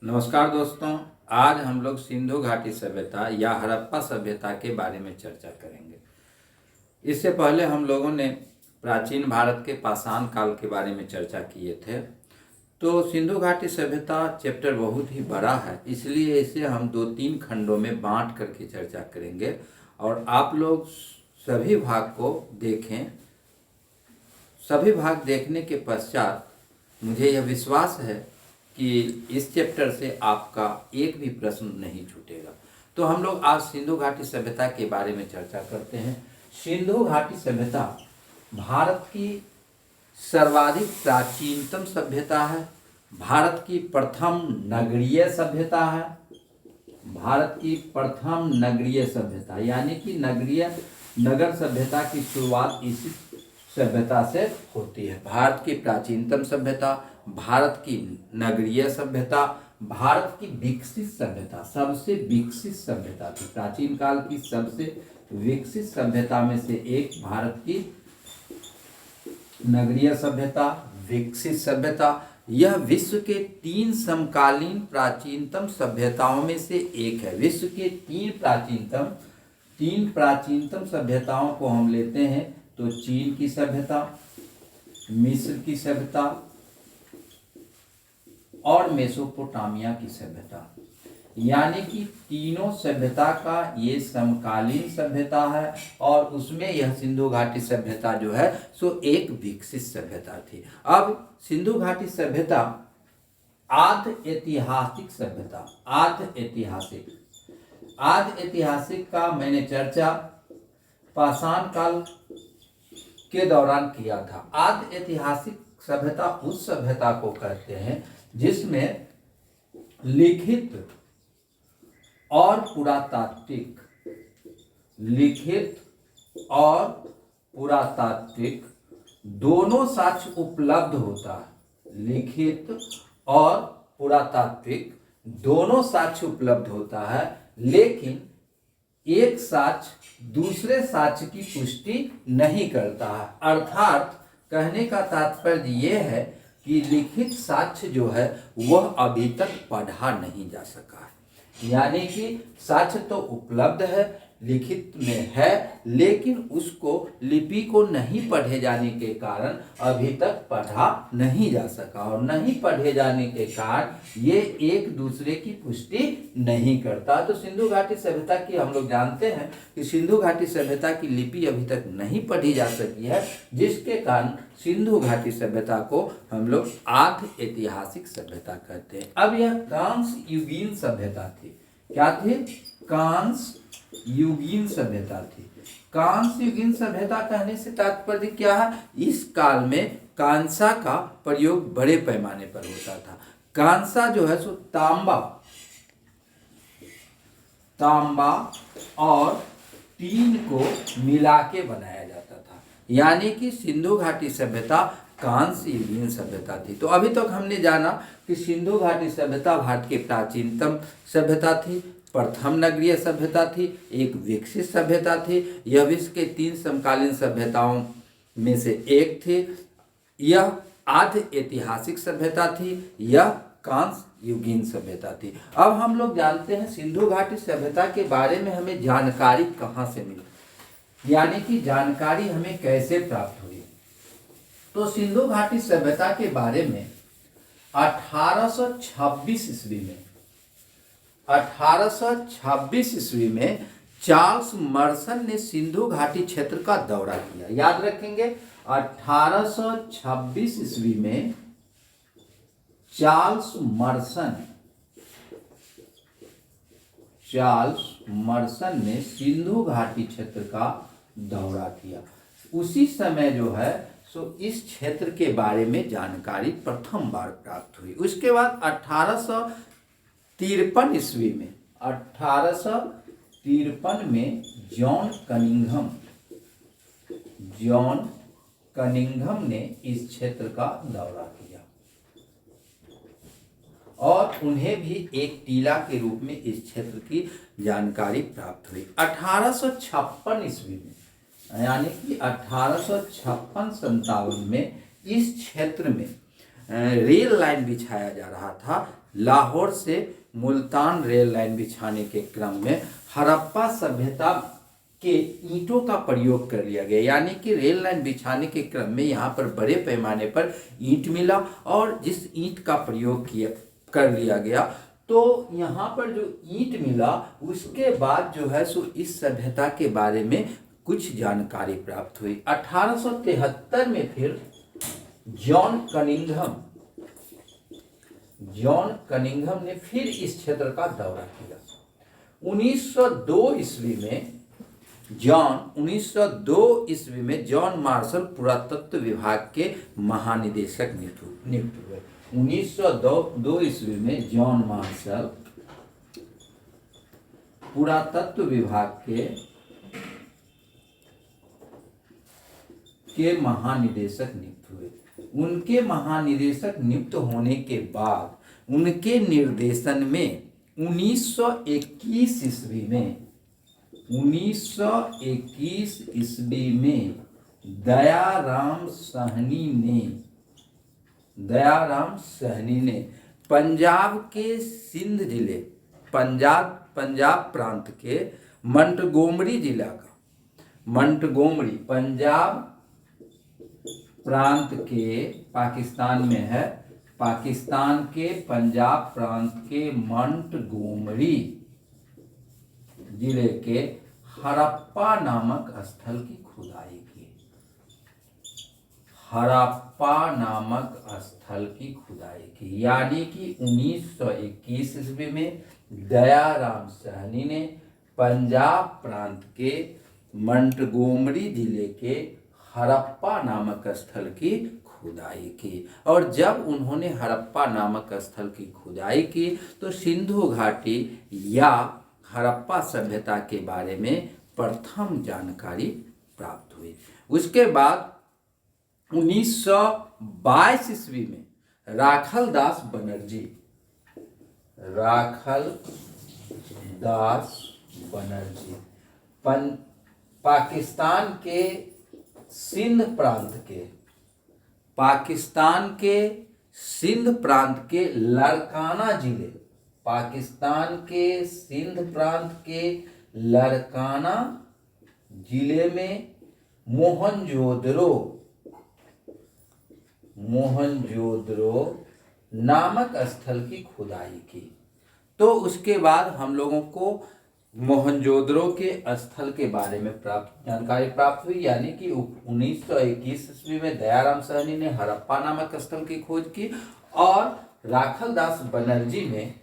नमस्कार दोस्तों। आज हम लोग सिंधु घाटी सभ्यता या हड़प्पा सभ्यता के बारे में चर्चा करेंगे। इससे पहले हम लोगों ने प्राचीन भारत के पाषाण काल के बारे में चर्चा किए थे। तो सिंधु घाटी सभ्यता चैप्टर बहुत ही बड़ा है, इसलिए इसे हम 2-3 खंडों में बांट करके चर्चा करेंगे और आप लोग सभी भाग को देखें। सभी भाग देखने के पश्चात मुझे यह विश्वास है कि इस चैप्टर से आपका एक भी प्रश्न नहीं छूटेगा। तो हम लोग आज सिंधु घाटी सभ्यता के बारे में चर्चा करते हैं। सिंधु घाटी सभ्यता भारत की सर्वाधिक प्राचीनतम सभ्यता है। भारत की प्रथम नगरीय सभ्यता है। भारत की प्रथम नगरीय सभ्यता यानी कि नगर सभ्यता की शुरुआत इसी सभ्यता से होती है। भारत की प्राचीनतम सभ्यता, भारत की नगरीय सभ्यता, भारत की विकसित सभ्यता, सबसे विकसित सभ्यता थी। प्राचीन काल की सबसे विकसित सभ्यता में से एक भारत की नगरीय सभ्यता, विकसित सभ्यता। यह विश्व के 3 समकालीन प्राचीनतम सभ्यताओं में से एक है। विश्व के 3 प्राचीनतम सभ्यताओं को हम लेते हैं तो चीन की सभ्यता, मिस्र की सभ्यता और मेसोपोटामिया की सभ्यता, यानी कि तीनों सभ्यता का ये समकालीन सभ्यता है और उसमें यह सिंधु घाटी सभ्यता जो है सो एक विकसित सभ्यता थी। अब सिंधु घाटी सभ्यता आद्य ऐतिहासिक सभ्यता, आद्य ऐतिहासिक का मैंने चर्चा पाषाण काल के दौरान किया था। आद्य ऐतिहासिक सभ्यता उस सभ्यता को कहते हैं जिसमें लिखित और पुरातात्विक दोनों साक्ष्य उपलब्ध होता है। लिखित और पुरातात्विक दोनों साक्ष्य उपलब्ध होता है, लेकिन एक साक्ष्य दूसरे साक्ष्य की पुष्टि नहीं करता है। अर्थात कहने का तात्पर्य यह है कि लिखित साक्ष्य जो है वह अभी तक पढ़ा नहीं जा सका है। यानी कि साक्ष्य तो उपलब्ध है, लिखित में है, लेकिन उसको लिपि को नहीं पढ़े जाने के कारण अभी तक पढ़ा नहीं जा सका और नहीं पढ़े जाने के कारण ये एक दूसरे की पुष्टि नहीं करता। तो सिंधु घाटी सभ्यता की हम लोग जानते हैं कि सिंधु घाटी सभ्यता की लिपि अभी तक नहीं पढ़ी जा सकी है, जिसके कारण सिंधु घाटी सभ्यता को हम लोग आद्य ऐतिहासिक सभ्यता कहते हैं। अब यह कांस्य युगीन सभ्यता थी। क्या थी? कांस्य युगीन सभ्यता थी। कांस्य युगीन सभ्यता कहने से तात्पर्य क्या है? इस काल में कांसा का प्रयोग बड़े पैमाने पर होता था। कांसा जो है सो तांबा और टीन को मिला के बनाया जाता था, यानी कि सिंधु घाटी सभ्यता कांस्य युगीन सभ्यता थी। तो अभी तक हमने जाना कि सिंधु घाटी सभ्यता भारत की प्राचीनतम सभ्यता थी, प्रथम नगरीय सभ्यता थी, एक विकसित सभ्यता थी। यह विश्व के 3 समकालीन सभ्यताओं में से एक थी। यह आद्य ऐतिहासिक सभ्यता थी। यह कांस्य युगीन सभ्यता थी। अब हम लोग जानते हैं सिंधु घाटी सभ्यता के बारे में हमें जानकारी कहाँ से मिली, यानी कि जानकारी हमें कैसे प्राप्त हुई। तो सिंधु घाटी सभ्यता के बारे में 1826 ईस्वी में चार्ल्स मर्सन ने सिंधु घाटी क्षेत्र का दौरा किया। याद रखेंगे, 1826 ईस्वी में चार्ल्स मर्सन ने सिंधु घाटी क्षेत्र का दौरा किया। उसी समय जो है सो इस क्षेत्र के बारे में जानकारी प्रथम बार प्राप्त हुई। उसके बाद 1853 ईस्वी में जॉन कनिंघम ने इस क्षेत्र का दौरा किया और उन्हें भी एक टीला के रूप में इस क्षेत्र की जानकारी प्राप्त हुई। 1856 ईस्वी में, यानी कि 1856-57 में इस क्षेत्र में रेल लाइन बिछाया जा रहा था। लाहौर से मुल्तान रेल लाइन बिछाने के क्रम में हड़प्पा सभ्यता के ईंटों का प्रयोग कर लिया गया, यानी कि रेल लाइन बिछाने के क्रम में यहाँ पर बड़े पैमाने पर ईंट मिला और जिस ईंट का प्रयोग किया कर लिया गया, तो यहाँ पर जो ईंट मिला उसके बाद जो है सो इस सभ्यता के बारे में कुछ जानकारी प्राप्त हुई। 1873 में फिर जॉन कनिंघम ने फिर इस क्षेत्र का दौरा किया। 1902 ईस्वी में जॉन मार्शल पुरातत्व विभाग के महानिदेशक नियुक्त हुए। 1902 ईस्वी में जॉन मार्शल पुरातत्व विभाग के महानिदेशक नियुक्त हुए। उनके महानिदेशक नियुक्त होने के बाद उनके निर्देशन में 1921 ईस्वी में दयाराम सहनी ने पंजाब के सिंध जिले पंजाब प्रांत के मंटगोमरी जिला का पंजाब प्रांत के पाकिस्तान में है, पाकिस्तान के पंजाब प्रांत के मंटगोमरी जिले के हड़प्पा नामक स्थल की खुदाई की। यानी कि 1921 ईस्वी में दयाराम सहनी ने पंजाब प्रांत के मंटगोमरी जिले के हड़प्पा नामक स्थल की खुदाई की। और जब उन्होंने हड़प्पा नामक स्थल की खुदाई की तो सिंधु घाटी या हड़प्पा सभ्यता के बारे में प्रथम जानकारी प्राप्त हुई। उसके बाद 1922 ईस्वी में राखल दास बनर्जी पाकिस्तान के सिंध प्रांत के लड़काना जिले में मोहनजोदड़ो नामक स्थल की खुदाई की। तो उसके बाद हम लोगों को मोहनजोदड़ो के स्थल के बारे में जानकारी प्राप्त हुई। यानी कि 1921 ईस्वी में दयाराम सहनी ने हड़प्पा नामक स्थल की खोज की और राखल दास बनर्जी ने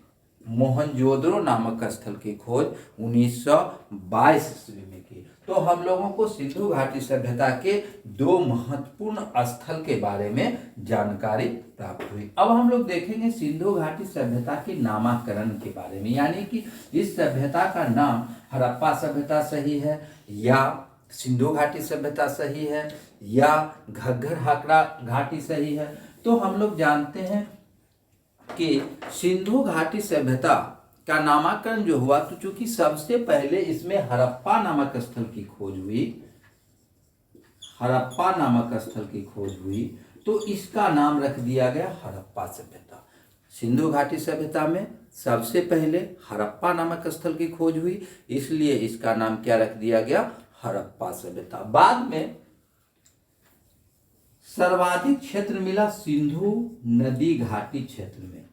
मोहनजोदड़ो नामक स्थल की खोज 1922 ईस्वी में की। तो हम लोगों को सिंधु घाटी सभ्यता के दो महत्वपूर्ण स्थल के बारे में जानकारी प्राप्त हुई। अब हम लोग देखेंगे सिंधु घाटी सभ्यता के नामकरण के बारे में, यानी कि इस सभ्यता का नाम हड़प्पा सभ्यता सही है या सिंधु घाटी सभ्यता सही है या घग्गर हाकरा घाटी सही है। तो हम लोग जानते हैं कि सिंधु घाटी सभ्यता का नामकरण जो हुआ, तो चूंकि सबसे पहले इसमें हड़प्पा नामक स्थल की खोज हुई तो इसका नाम रख दिया गया हड़प्पा सभ्यता। सिंधु घाटी सभ्यता में सबसे पहले हड़प्पा नामक स्थल की खोज हुई, इसलिए इसका नाम क्या रख दिया गया, हड़प्पा सभ्यता। बाद में सर्वाधिक क्षेत्र मिला सिंधु नदी घाटी क्षेत्र में,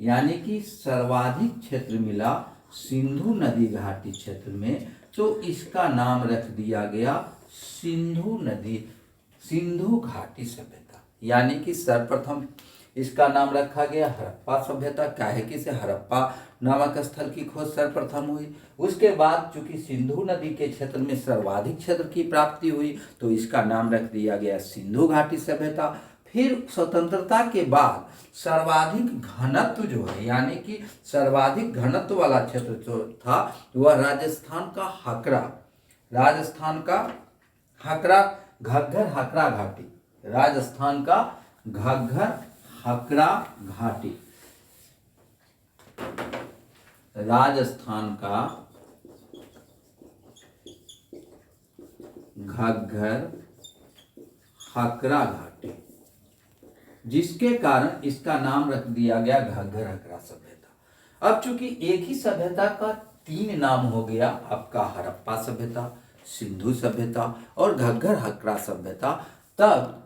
यानी कि सर्वाधिक क्षेत्र मिला सिंधु नदी घाटी क्षेत्र में, तो इसका नाम रख दिया गया सिंधु घाटी सभ्यता। यानी कि सर्वप्रथम इसका नाम रखा गया हड़प्पा सभ्यता, काहे कि से हड़प्पा नामक स्थल की खोज सर्वप्रथम हुई। उसके बाद चूंकि सिंधु नदी के क्षेत्र में सर्वाधिक क्षेत्र की प्राप्ति हुई तो इसका नाम रख दिया गया सिंधु घाटी सभ्यता। फिर स्वतंत्रता के बाद सर्वाधिक घनत्व जो है, यानी कि सर्वाधिक घनत्व वाला क्षेत्र जो था वह राजस्थान का घग्गर हकरा घाटी, राजस्थान का घग्गर हकरा घाटी, राजस्थान का घग्गर हकरा घाटी। जिसके कारण इसका नाम रख दिया गया घग्गर हकरा सभ्यता। अब चूंकि एक ही सभ्यता का 3 नाम हो गया, आपका हड़प्पा सभ्यता, सिंधु सभ्यता और घग्गर हकरा सभ्यता, तब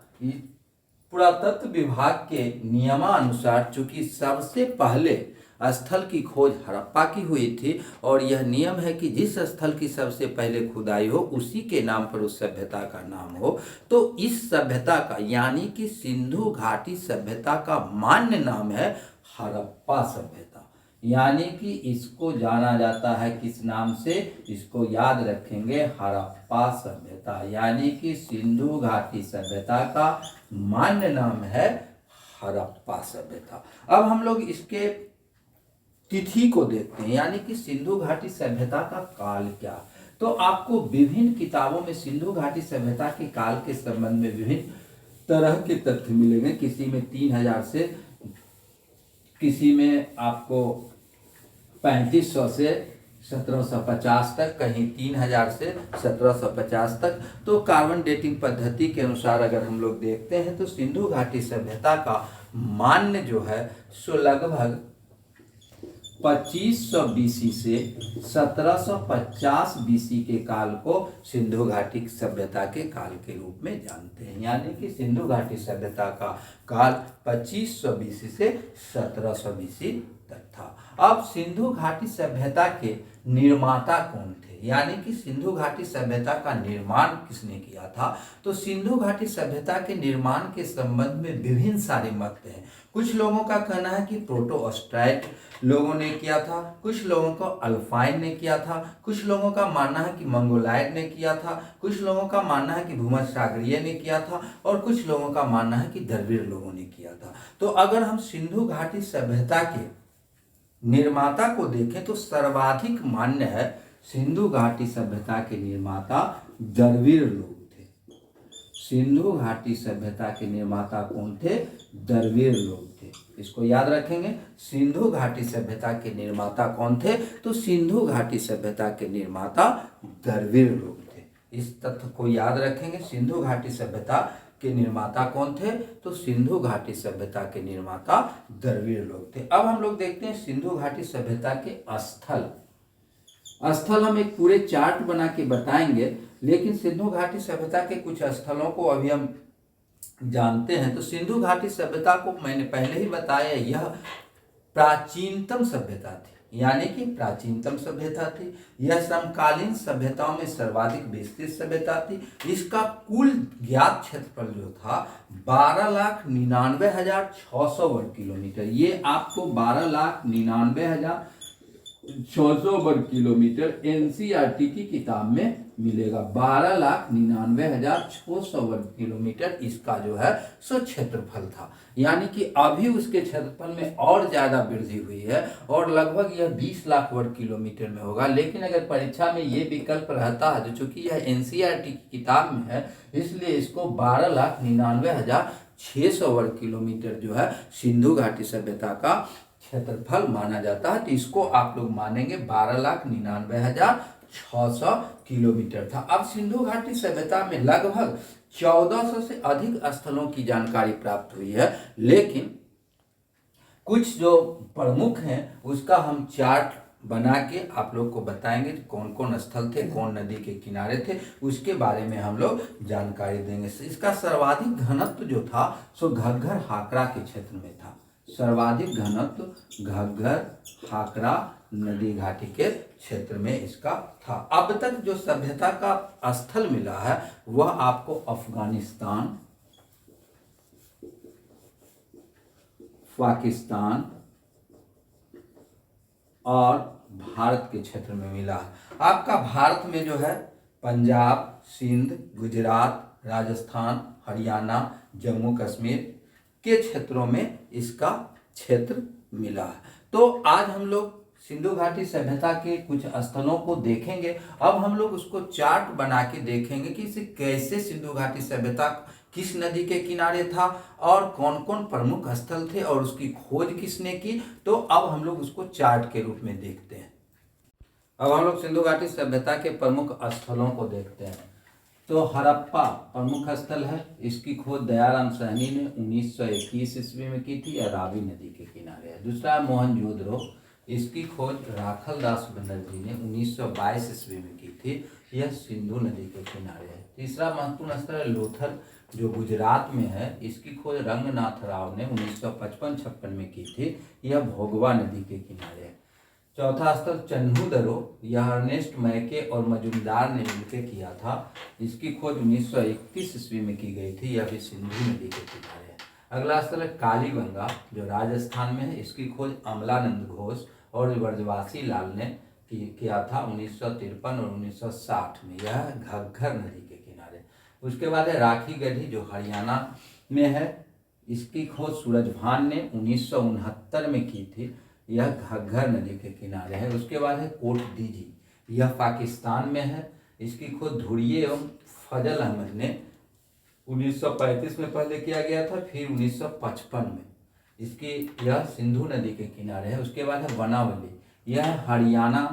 पुरातत्व विभाग के नियमानुसार चूंकि सबसे पहले स्थल की खोज हड़प्पा की हुई थी और यह नियम है कि जिस स्थल की सबसे पहले खुदाई हो उसी के नाम पर उस सभ्यता का नाम हो, तो इस सभ्यता का यानी कि सिंधु घाटी सभ्यता का मान्य नाम है हड़प्पा सभ्यता। यानी कि इसको जाना जाता है किस नाम से, इसको याद रखेंगे हड़प्पा सभ्यता, यानी कि सिंधु घाटी सभ्यता का मान्य नाम है हड़प्पा सभ्यता। अब हम लोग इसके तिथि को देखते हैं, यानी कि सिंधु घाटी सभ्यता का काल क्या। तो आपको विभिन्न किताबों में सिंधु घाटी सभ्यता के काल के संबंध में विभिन्न तरह के तथ्य मिलेंगे। किसी में 3000 से, किसी में आपको 3500 से 1750 तक, कहीं 3000 से 1750 तक। तो कार्बन डेटिंग पद्धति के अनुसार अगर हम लोग देखते हैं तो सिंधु घाटी सभ्यता का मान्य जो है सो लगभग 2500 बीसी से 1750 बीसी के काल को सिंधु घाटी सभ्यता के काल के रूप में जानते हैं। यानी कि सिंधु घाटी सभ्यता का काल 2500 बीसी से 1700 बीसी तक था। अब सिंधु घाटी सभ्यता के निर्माता कौन थे, यानी कि सिंधु घाटी सभ्यता का निर्माण किसने किया था। तो सिंधु घाटी सभ्यता के निर्माण के संबंध में विभिन्न सारे मत हैं। कुछ लोगों का कहना है कि प्रोटोस्ट्राइट लोगों ने किया था, कुछ लोगों को अल्पाइन ने किया था, कुछ लोगों का मानना है कि मंगोलाइड ने किया था, कुछ लोगों का मानना है कि भूमध्यसागरीय ने किया था और कुछ लोगों का मानना है कि द्रविड़ लोगों ने किया था। तो अगर हम सिंधु घाटी सभ्यता के निर्माता को देखें तो सर्वाधिक मान्य है सिंधु घाटी सभ्यता के निर्माता द्रविड़ लोग थे। सिंधु घाटी सभ्यता के निर्माता कौन थे, द्रविड़ लोग थे। इसको याद रखेंगे, सिंधु घाटी सभ्यता के निर्माता कौन थे, तो सिंधु घाटी सभ्यता के निर्माता द्रविड़ लोग थे। इस तथ्य को याद रखेंगे, सिंधु घाटी सभ्यता के निर्माता कौन थे, तो सिंधु घाटी सभ्यता के निर्माता द्रविड़ लोग थे। अब हम लोग देखते हैं सिंधु घाटी सभ्यता के स्थल हम एक पूरे चार्ट बना के बताएंगे, लेकिन सिंधु घाटी सभ्यता के कुछ स्थलों को अभी हम जानते हैं। तो सिंधु घाटी सभ्यता को मैंने पहले ही बताया, यह प्राचीनतम सभ्यता थी, यानी कि प्राचीनतम सभ्यता थी। यह समकालीन सभ्यताओं में सर्वाधिक विस्तृत सभ्यता थी। इसका कुल ज्ञात क्षेत्रफल जो था 12,99,600 वर्ग किलोमीटर। ये आपको 12,99,600 वर्ग किलोमीटर एनसीईआरटी की किताब में मिलेगा। 12,99,600 वर्ग किलोमीटर इसका जो है सो क्षेत्रफल था। यानी कि अभी उसके क्षेत्रफल में और ज्यादा वृद्धि हुई है और लगभग यह 20 लाख वर्ग किलोमीटर में होगा। लेकिन अगर परीक्षा में ये विकल्प रहता है, तो चूंकि यह एनसीईआरटी की किताब में है, इसलिए इसको 12,99,600 वर्ग किलोमीटर जो है सिंधु घाटी सभ्यता का क्षेत्रफल माना जाता है। तो इसको आप लोग मानेंगे 12,99,600 किलोमीटर था। अब सिंधु घाटी सभ्यता में लगभग 1400 से अधिक स्थलों की जानकारी प्राप्त हुई है, लेकिन कुछ जो प्रमुख हैं उसका हम चार्ट बना के आप लोग को बताएंगे कौन कौन स्थल थे, कौन नदी के किनारे थे, उसके बारे में हम लोग जानकारी देंगे। इसका सर्वाधिक घनत्व जो था सो घग्गर हाकरा के क्षेत्र में था। सर्वाधिक घनत्व घग्गर हाकरा नदी घाटी के क्षेत्र में इसका था। अब तक जो सभ्यता का स्थल मिला है वह आपको अफगानिस्तान, पाकिस्तान और भारत के क्षेत्र में मिला है। आपका भारत में जो है पंजाब, सिंध, गुजरात, राजस्थान, हरियाणा, जम्मू कश्मीर के क्षेत्रों में इसका क्षेत्र मिला है। तो आज हम लोग सिंधु घाटी सभ्यता के कुछ स्थलों को देखेंगे। अब हम लोग उसको चार्ट बना के देखेंगे कि इसे कैसे सिंधु घाटी सभ्यता किस नदी के किनारे था और कौन कौन प्रमुख स्थल थे और उसकी खोज किसने की। तो अब हम लोग उसको चार्ट के रूप में देखते हैं। अब हम लोग सिंधु घाटी सभ्यता के प्रमुख स्थलों को देखते हैं। तो हड़प्पा प्रमुख स्थल है। इसकी खोज दयाराम साहनी ने 1921 ईस्वी में की थी, या रावी नदी के किनारे है। दूसरा है मोहनजोदड़ो। इसकी खोज राखल दास बनर्जी ने 1922 ईस्वी में की थी, यह सिंधु नदी के किनारे है। तीसरा महत्वपूर्ण स्थल है लोथल, जो गुजरात में है। इसकी खोज रंगनाथ राव ने 1955-56 में की थी, यह भोगवा नदी के किनारे है। चौथा स्थल चन्हूदरो, यह अर्नेस्ट मैके और मजुमदार ने मिलकर किया था। इसकी खोज 1931 ईस्वी में की गई थी, यह भी सिंधु नदी के किनारे है। अगला स्थल है कालीगंगा, जो राजस्थान में है। इसकी खोज अमलानंद घोष और ब्रजवासी लाल ने किया था 1953 और 1960 में, यह घग्गर नदी के किनारे। उसके बाद है राखी गढ़ी, जो हरियाणा में है। इसकी खोज सूरजभान ने 1969 में की थी, यह घग्गर नदी के किनारे है। उसके बाद है कोट डीजी, यह पाकिस्तान में है। इसकी खोज धुरिये एवं फजल अहमद ने 1935 में पहले किया गया था, फिर 1955 में। इसकी यह सिंधु नदी के किनारे है। उसके बाद है वनावली, यह हरियाणा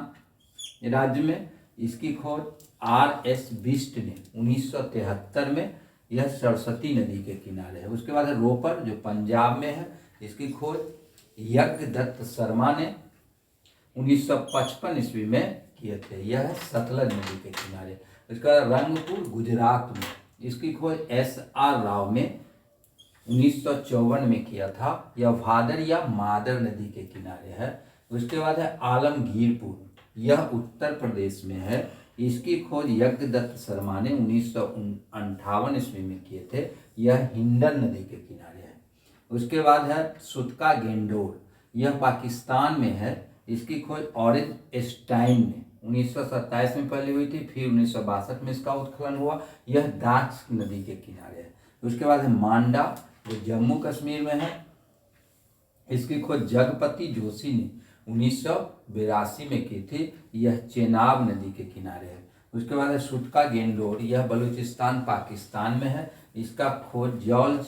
राज्य में। इसकी खोज RS बिष्ट ने 1973 में, यह सरस्वती नदी के किनारे है। उसके बाद है रोपर, जो पंजाब में है। इसकी खोज यज्ञदत्त शर्मा ने 1955 ईस्वी में किए थे, यह सतलज नदी के किनारे। इसका रंगपुर गुजरात में। इसकी खोज SR राव ने 1954 में किया था, यह भादर या मादर नदी के किनारे है। उसके बाद है आलमगीरपुर, यह उत्तर प्रदेश में है। इसकी खोज यज्ञदत्त शर्मा ने 1958 ईस्वी में किए थे, यह हिंडन नदी के किनारे है। उसके बाद है सुतका गेंडोर, यह पाकिस्तान में है। इसकी खोज ऑरेंज स्टाइन ने 1927 में पहले हुई थी, फिर 1962 में इसका उत्खनन हुआ, यह दाक्ष नदी के किनारे है। उसके बाद है मांडा, जो जम्मू कश्मीर में है। इसकी खोज जगपति जोशी ने 1982 में की थी, यह चेनाब नदी के किनारे है। उसके बाद है सुतका गेंडोर, यह बलूचिस्तान पाकिस्तान में है। इसका खोज जॉर्ज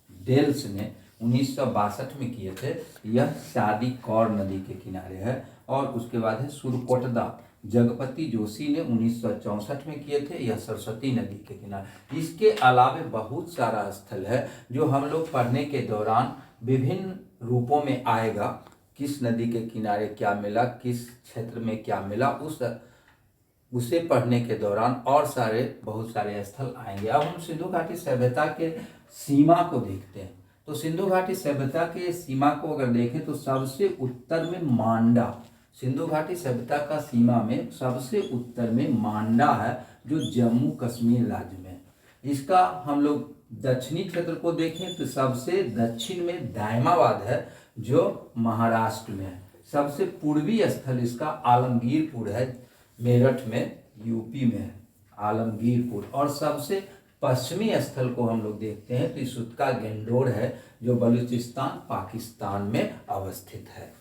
डेल्स ने 1962 में किए थे, यह शादी कौर नदी के किनारे है। और उसके बाद है सुरकोटदा, जगपति जोशी ने 1964 में किए थे, यह सरस्वती नदी के किनारे। इसके अलावा बहुत सारा स्थल है जो हम लोग पढ़ने के दौरान विभिन्न रूपों में आएगा। किस नदी के किनारे क्या मिला, किस क्षेत्र में क्या मिला, उसे पढ़ने के दौरान और बहुत सारे स्थल आएंगे। अब हम सिंधु घाटी सभ्यता के सीमा को देखते हैं। तो सिंधु घाटी सभ्यता के सीमा को अगर देखें तो सबसे उत्तर में मांडा, सिंधु घाटी सभ्यता का सीमा में सबसे उत्तर में मांडा है, जो जम्मू कश्मीर राज्य में। इसका हम लोग दक्षिणी क्षेत्र को देखें तो सबसे दक्षिण में दायमाबाद है, जो महाराष्ट्र में है। सबसे पूर्वी स्थल इसका आलमगीरपुर है, मेरठ में, यूपी में है आलमगीरपुर। और सबसे पश्चिमी स्थल को हम लोग देखते हैं तो सुतका गेंडोर है, जो बलूचिस्तान पाकिस्तान में अवस्थित है।